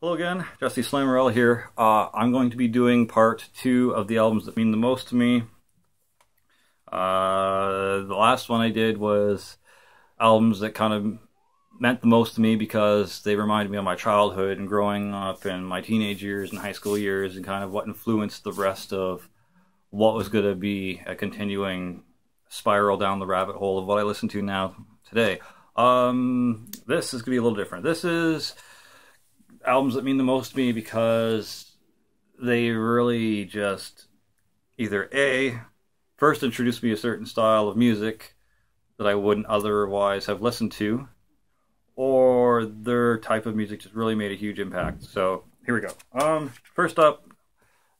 Hello again, Jesse Slammerella here. I'm going to be doing part 2 of the albums that mean the most to me. The last one I did was albums that kind of meant the most to me because they reminded me of my childhood and growing up and my teenage years and high school years and kind of what influenced the rest of what was going to be a continuing spiral down the rabbit hole of what I listen to now today. This is going to be a little different. This is albums that mean the most to me because they really just either A, first introduced me to a certain style of music that I wouldn't otherwise have listened to, or their type of music just really made a huge impact. So here we go. First up,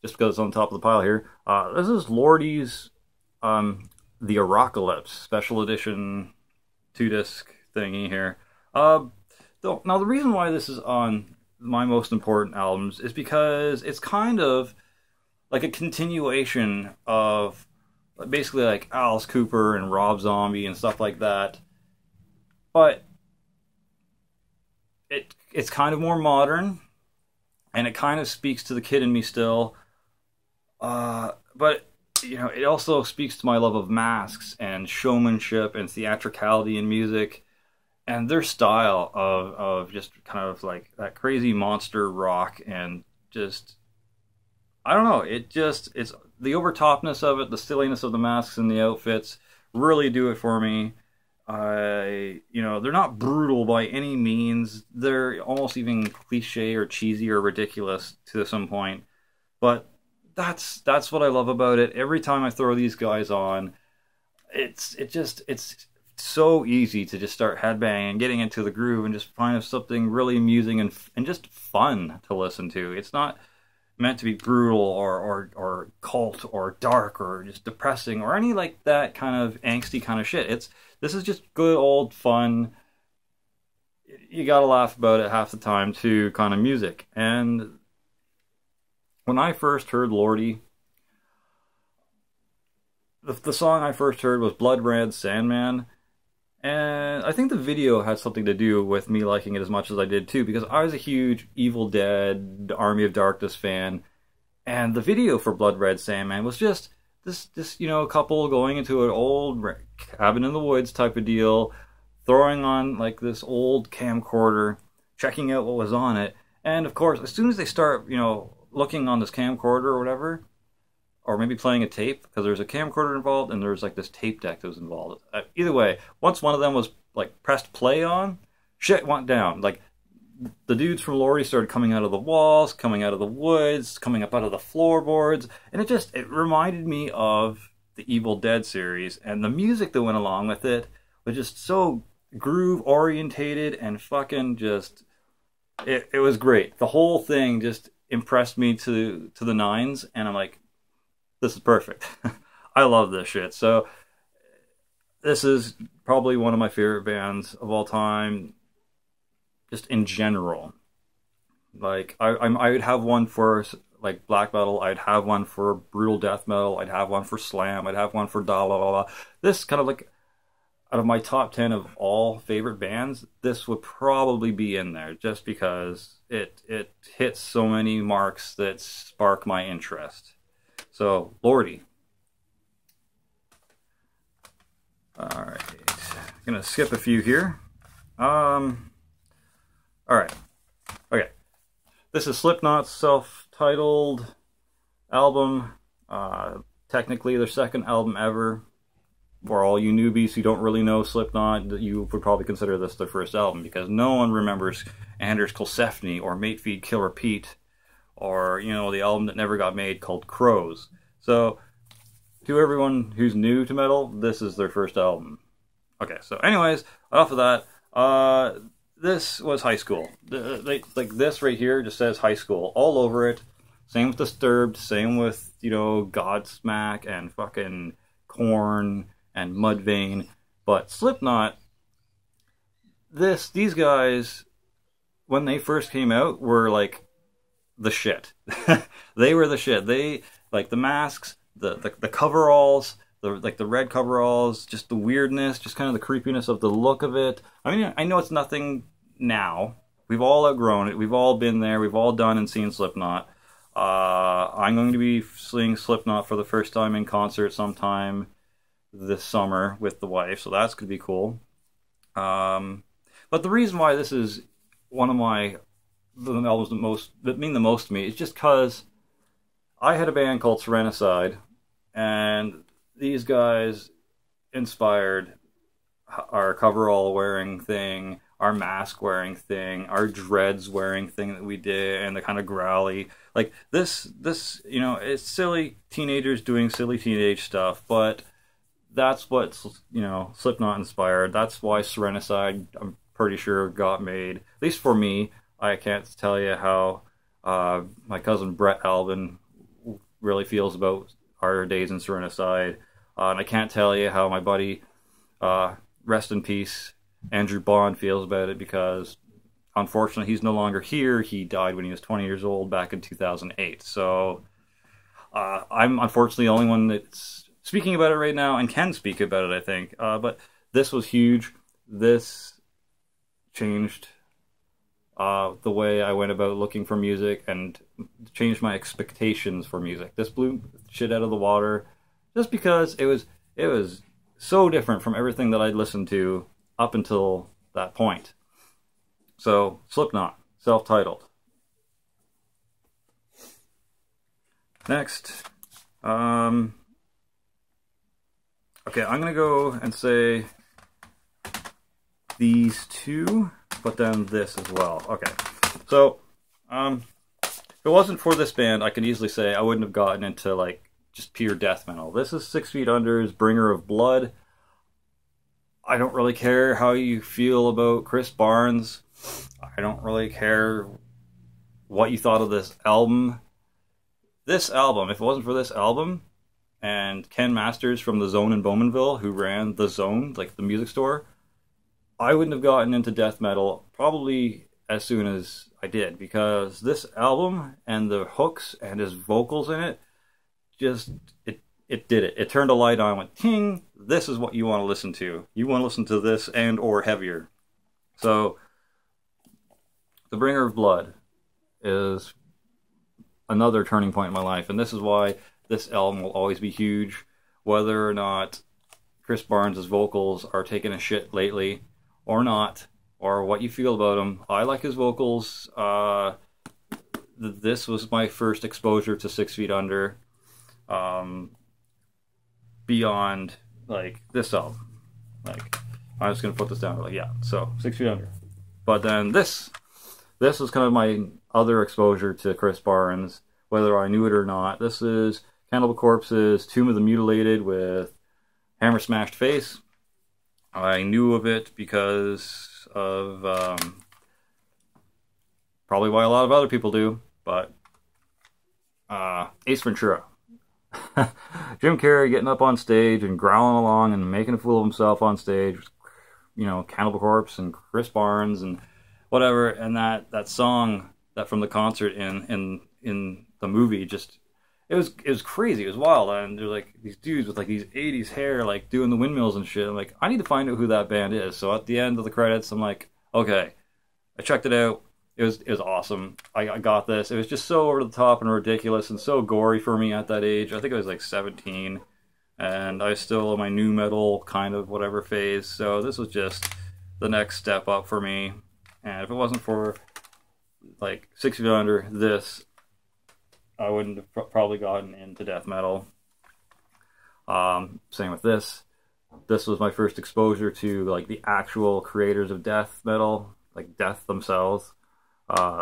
just because it's on top of the pile here, this is Lordi's The Apocalypse special edition 2-disc thingy here. Now the reason why this is on my most important albums is because it's kind of like a continuation of basically like Alice Cooper and Rob Zombie and stuff like that, but it's kind of more modern and it kind of speaks to the kid in me still, but you know, it also speaks to my love of masks and showmanship and theatricality in music. And their style of just kind of like that crazy monster rock and just, I don't know, it's the overtopness of it, the silliness of the masks and the outfits really do it for me. You know, they're not brutal by any means. They're almost even cliche or cheesy or ridiculous to some point. But that's what I love about it. Every time I throw these guys on, it's so easy to just start headbanging and getting into the groove and just find something really amusing and just fun to listen to. It's not meant to be brutal or cult or dark or just depressing or any like that kind of angsty kind of shit. This is just good old fun. You gotta laugh about it half the time too kind of music. And when I first heard Lordi, the song I first heard was Blood Red Sandman. And I think the video had something to do with me liking it as much as I did too, because I was a huge Evil Dead, Army of Darkness fan, and the video for Blood Red Sandman was just this you know, couple going into an old cabin in the woods type of deal, throwing on like this old camcorder, checking out what was on it, and of course, as soon as they start, you know, looking on this camcorder or whatever, or maybe playing a tape, because there's a camcorder involved and there's like this tape deck that was involved. Either way, once one of them was like pressed play on, shit went down. Like the dudes from Lordi started coming out of the walls, coming out of the woods, coming up out of the floorboards, and it reminded me of the Evil Dead series, and the music that went along with it was just so groove orientated and fucking just, it was great. The whole thing just impressed me to the nines, and I'm like, this is perfect. I love this shit. So this is probably one of my favorite bands of all time, just in general. Like I would have one for like black metal. I'd have one for brutal death metal. I'd have one for slam. I'd have one for da la la la. This kind of like out of my top 10 of all favorite bands, this would probably be in there just because it hits so many marks that spark my interest. So, Lordi. Alright. I'm going to skip a few here. Alright. Okay. This is Slipknot's self-titled album. Technically their second album ever. For all you newbies who don't really know Slipknot, you would probably consider this their first album, because no one remembers Anders Kulsefni or Mate Feed Kill Repeat, or, you know, the album that never got made called Crows. So, to everyone who's new to metal, this is their first album. Okay, so anyways, enough of that. This was high school. Like this right here just says high school all over it. Same with Disturbed, same with, you know, Godsmack and fucking Korn and Mudvayne. But Slipknot, these guys, when they first came out, were like the shit. They were the shit. They, like, the masks, the coveralls, the red coveralls, just the weirdness, just kind of the creepiness of the look of it. I mean, I know it's nothing now we've all outgrown it. We've all been there. We've all done and seen Slipknot. I'm going to be seeing Slipknot for the first time in concert sometime this summer with the wife, so that's going to be cool. But the reason why this is one of the albums that mean the most to me is just because I had a band called Serenicide, and these guys inspired our coverall wearing thing, our mask wearing thing, our dreads wearing thing that we did, and the kind of growly, like this, you know, it's silly teenagers doing silly teenage stuff, but that's what, you know, Slipknot inspired. That's why Serenicide, I'm pretty sure, got made. At least for me. I can't tell you how my cousin Brett Albin really feels about our days in Serenicide. And I can't tell you how my buddy, rest in peace, Andrew Bond, feels about it, because unfortunately he's no longer here. He died when he was 20 years old back in 2008. So I'm unfortunately the only one that's speaking about it right now and can speak about it, I think. But this was huge. This changed the way I went about looking for music and changed my expectations for music. This blew shit out of the water just because it was so different from everything that I'd listened to up until that point. So, Slipknot, self-titled. Next, okay, I'm gonna go and say these two, but then this as well. Okay, so if it wasn't for this band, I could easily say I wouldn't have gotten into like just pure death metal. This is 6 Feet Under's Bringer of Blood. I don't really care how you feel about Chris Barnes. I don't really care what you thought of this album. This album, if it wasn't for this album, and Ken Masters from The Zone in Bowmanville, who ran The Zone, like the music store, I wouldn't have gotten into death metal probably as soon as I did, because this album and the hooks and his vocals in it, just, it did it. It turned a light on, went, ting, this is what you want to listen to. You want to listen to this and or heavier. So, The Bringer of Blood is another turning point in my life, and this is why this album will always be huge, whether or not Chris Barnes' vocals are taking a shit lately or not, or what you feel about him. I like his vocals. This was my first exposure to 6 Feet Under, beyond like this album. Like, I'm just gonna put this down. Like, yeah, so 6 Feet Under. But then this was kind of my other exposure to Chris Barnes, whether I knew it or not. This is Cannibal Corpse's Tomb of the Mutilated with Hammer Smashed Face. I knew of it because of probably why a lot of other people do, but Ace Ventura. Jim Carrey getting up on stage and growling along and making a fool of himself on stage, you know, Cannibal Corpse and Chris Barnes and whatever, and that song that from the concert in the movie, just it was crazy. It was wild, and there's like these dudes with like these 80s hair, like doing the windmills and shit. I'm like, I need to find out who that band is. So at the end of the credits, I'm like, okay, I checked it out. It was awesome. I got this. It was just so over the top and ridiculous and so gory for me at that age. I think I was like 17, and I was still in my new metal kind of whatever phase. So this was just the next step up for me. And if it wasn't for like 6 Feet Under, this, I wouldn't have probably gotten into death metal. Same with this. This was my first exposure to like the actual creators of death metal, like Death themselves.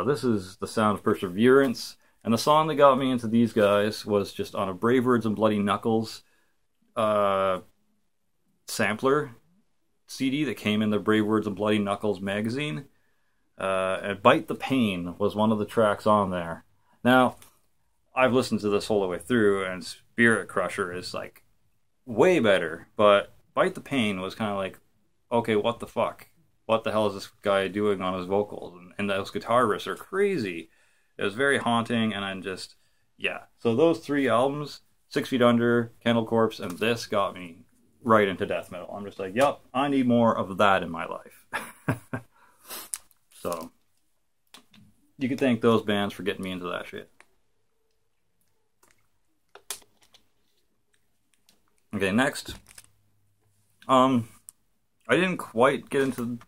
This is The Sound of Perseverance, and the song that got me into these guys was just on a Brave Words and Bloody Knuckles sampler CD that came in the Brave Words and Bloody Knuckles magazine. And Bite the Pain was one of the tracks on there. Now, I've listened to this whole way through, and Spirit Crusher is like way better, but Bite the Pain was kind of like, okay, what the fuck? What the hell is this guy doing on his vocals? And those guitar riffs are crazy. It was very haunting, and I'm just, yeah. So those three albums, 6 Feet Under, Cannibal Corpse, and this got me right into death metal. I'm just like, yep, I need more of that in my life. So, you could thank those bands for getting me into that shit. Okay, next. I didn't quite get into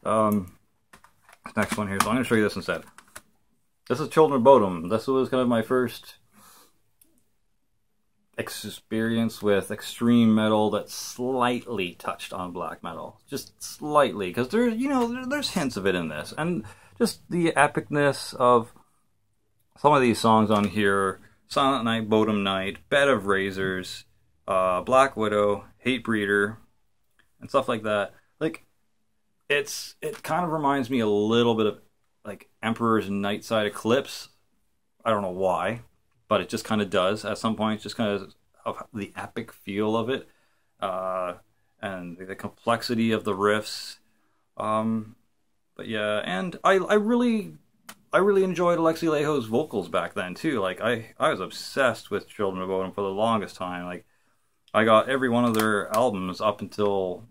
this next one here, so I'm going to show you this instead. This is Children of Bodom. This was kind of my first experience with extreme metal that slightly touched on black metal. Just slightly, because there's, you know, there's hints of it in this. And just the epicness of some of these songs on here: Silent Night, Bodom Night, Bed of Razors, Black Widow, Hate Breeder, and stuff like that. Like, it kind of reminds me a little bit of like Emperor's Nightside Eclipse. I don't know why, but it just kind of does at some points, just kind of the epic feel of it, and the complexity of the riffs. But yeah, and I really enjoyed Alexi Laiho's vocals back then too. Like I was obsessed with Children of Bodom for the longest time. Like I got every one of their albums up until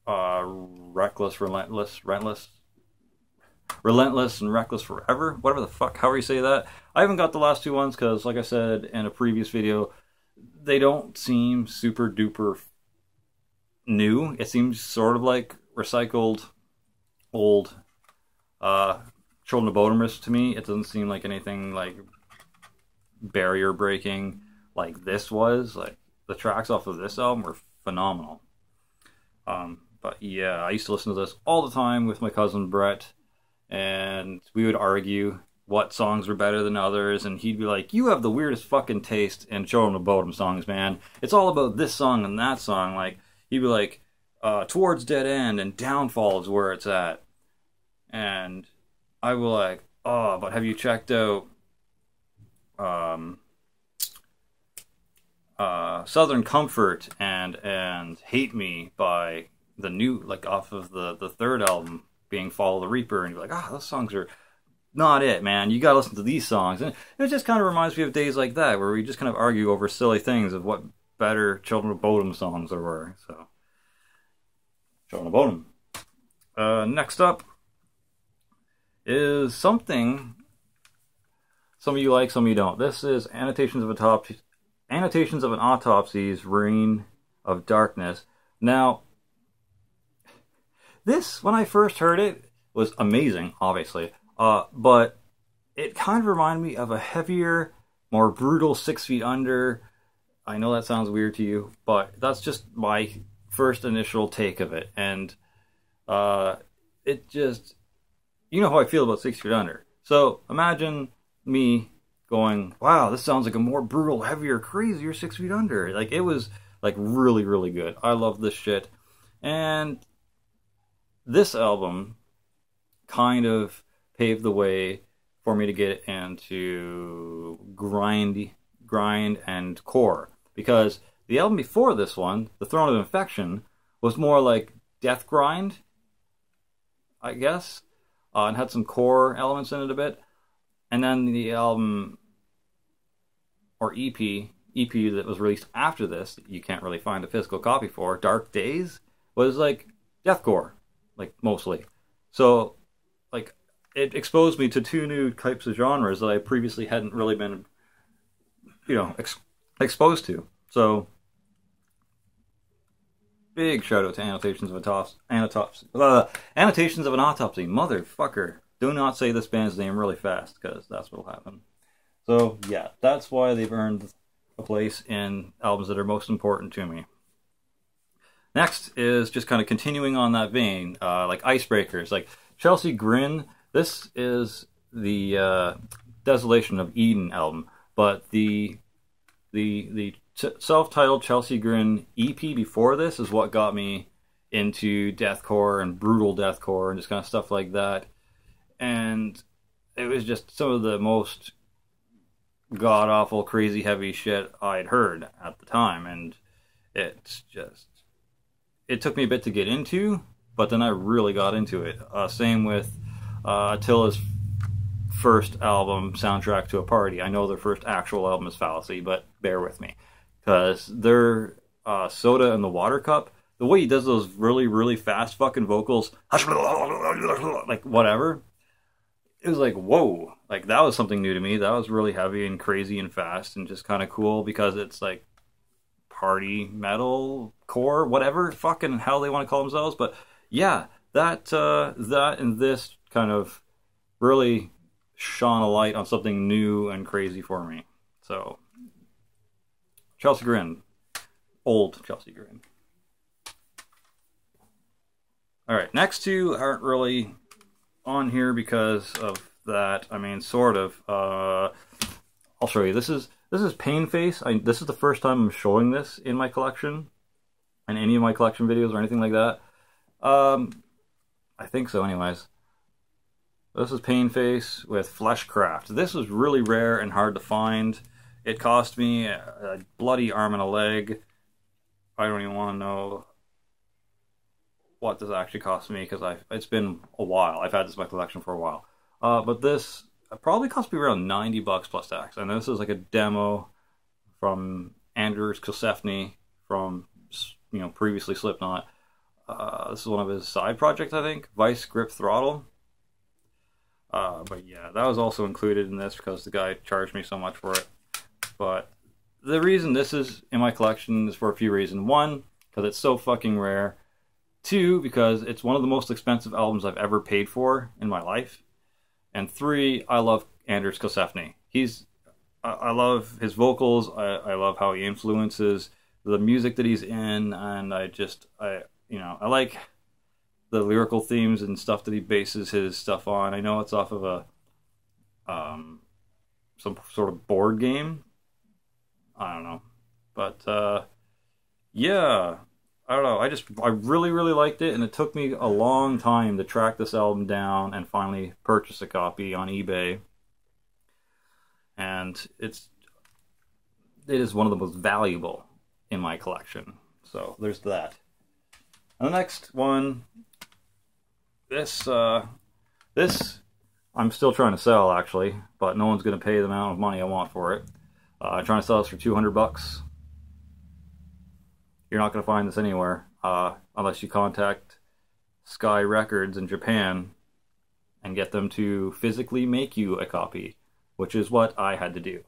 Relentless, and Reckless Forever, whatever the fuck, however you say that. I haven't got the last two ones because, like I said in a previous video, they don't seem super duper new. It seems sort of like recycled old Children of Bodom riffs to me. It doesn't seem like anything like barrier breaking like this was. Like the tracks off of this album were phenomenal. But yeah, I used to listen to this all the time with my cousin Brett, and we would argue what songs were better than others, and he'd be like, "You have the weirdest fucking taste in Children of Bodom songs, man. It's all about this song and that song." Like, he'd be like, "Towards Dead End and Downfall is where it's at." And I was like, "Oh, but have you checked out Southern Comfort and Hate Me by the new, like off of the third album being Follow the Reaper," and you're like, those songs are not it, man. You gotta listen to these songs. And it just kind of reminds me of days like that, where we just kind of argue over silly things of what better Children of Bodom songs there were. So, Children of Bodom. Next up is something some of you like, some of you don't. This is Annotations of an Autopsy's Reign of Darkness. Now, this, when I first heard it, was amazing, obviously. But it kind of reminded me of a heavier, more brutal 6 Feet Under. I know that sounds weird to you, but that's just my first initial take of it. And it just, you know how I feel about 6 Feet Under. So imagine me going, wow, this sounds like a more brutal, heavier, crazier 6 Feet Under. Like, it was like really, really good. I love this shit. And this album kind of paved the way for me to get into grind and core, because the album before this one, The Throne of Infection, was more like death grind, I guess, and had some core elements in it a bit. And then the album, or EP that was released after this, that you can't really find a physical copy for, Dark Days, was like deathcore, like mostly. So, like, it exposed me to two new types of genres that I previously hadn't really been, you know, exposed to. So, big shout out to Annotations of an Autopsy. Motherfucker. Do not say this band's name really fast, because that's what'll happen. So, yeah, that's why they've earned a place in albums that are most important to me. Next is just kind of continuing on that vein, like icebreakers, like Chelsea Grin. This is the Desolation of Eden album, but the self-titled Chelsea Grin EP before this is what got me into deathcore and brutal deathcore and just kind of stuff like that. And it was just some of the most god-awful, crazy, heavy shit I'd heard at the time. And it's just, it took me a bit to get into, but then I really got into it. Same with Attila's first album, Soundtrack to a Party. I know their first actual album is Fallacy, but bear with me. Because their Soda and the Water Cup, the way he does those really, really fast fucking vocals, like whatever, it was like, whoa, like that was something new to me. That was really heavy and crazy and fast and just kind of cool because it's like party metal core, whatever fucking hell they want to call themselves. But yeah, that and this kind of really shone a light on something new and crazy for me. So Chelsea Grin, old Chelsea Grin. All right, next two aren't really on here because of that. I mean, sort of. I'll show you. This is Pain Face. This is the first time I'm showing this in my collection, in any of my collection videos or anything like that. I think so, anyways. This is Pain Face with Fleshcraft. This was really rare and hard to find. It cost me a bloody arm and a leg. I don't even want to know what this actually cost me because it's been a while. I've had this in my collection for a while. But this probably cost me around 90 bucks plus tax. And this is like a demo from Anders Kosefny from, you know, previously Slipknot. This is one of his side projects, I think. Vice Grip Throttle. But yeah, that was also included in this because the guy charged me so much for it. But the reason this is in my collection is for a few reasons. One, because it's so fucking rare. Two, because it's one of the most expensive albums I've ever paid for in my life. And three, I love Anders Kosefny. I love his vocals. I love how he influences the music that he's in, and I like the lyrical themes and stuff that he bases his stuff on. I know it's off of a some sort of board game. I don't know, but yeah. I don't know, I really, really liked it, and it took me a long time to track this album down and finally purchase a copy on eBay. And it is one of the most valuable in my collection. So there's that. And the next one, this I'm still trying to sell actually, but no one's going to pay the amount of money I want for it. I'm trying to sell this for 200 bucks. You're not going to find this anywhere unless you contact Sky Records in Japan and get them to physically make you a copy, which is what I had to do.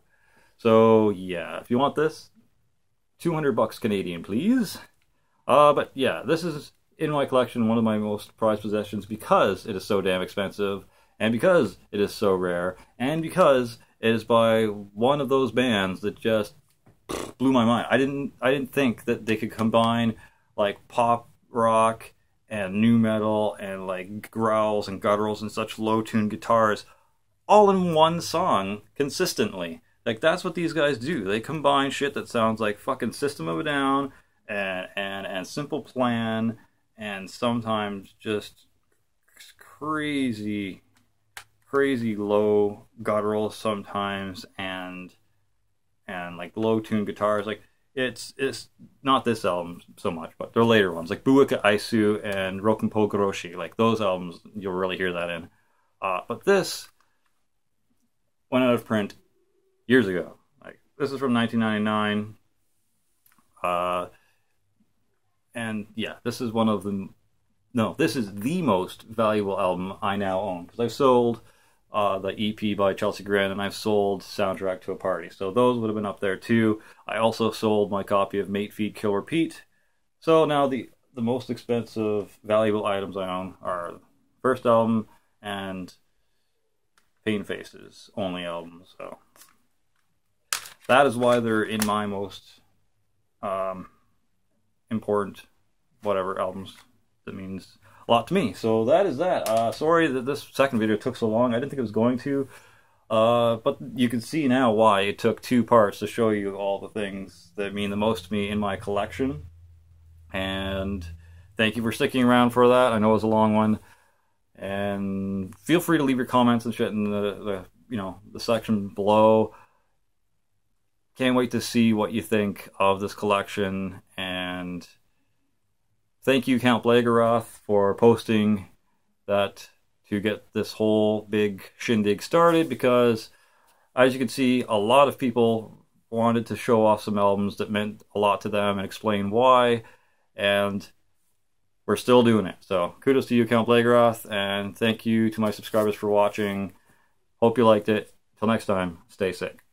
So yeah, if you want this, 200 bucks Canadian, please. But yeah, this is in my collection one of my most prized possessions because it is so damn expensive, and because it is so rare, and because it is by one of those bands that just blew my mind. I didn't think that they could combine like pop rock and nu metal and like growls and gutturals and such low-tuned guitars all in one song consistently. Like that's what these guys do. They combine shit that sounds like fucking System of a Down and Simple Plan and sometimes just crazy low gutturals sometimes and like low-tuned guitars. Like it's not this album so much, but their later ones like Buika Aisu and Rokenpo Goroshi. Like those albums, you'll really hear that in. But this went out of print years ago. Like this is from 1999. And yeah, this is one of the this is the most valuable album I now own because I've sold the EP by Chelsea Grin, and I've sold Soundtrack to a Party. So those would have been up there too. I also sold my copy of Mate Feed Kill Repeat. So now the most expensive valuable items I own are the first album and Pain Face's only album. So that is why they're in my most important whatever albums. That means a lot to me. So that is that. Sorry that this second video took so long. I didn't think it was going to. But you can see now why it took two parts to show you all the things that mean the most to me in my collection. And thank you for sticking around for that. I know it was a long one. And feel free to leave your comments and shit in the section below. Can't wait to see what you think of this collection. And thank you, Count Blagorath, for posting that to get this whole big shindig started, because as you can see, a lot of people wanted to show off some albums that meant a lot to them and explain why, and we're still doing it. So kudos to you, Count Blagorath, and thank you to my subscribers for watching. Hope you liked it. Till next time, stay sick.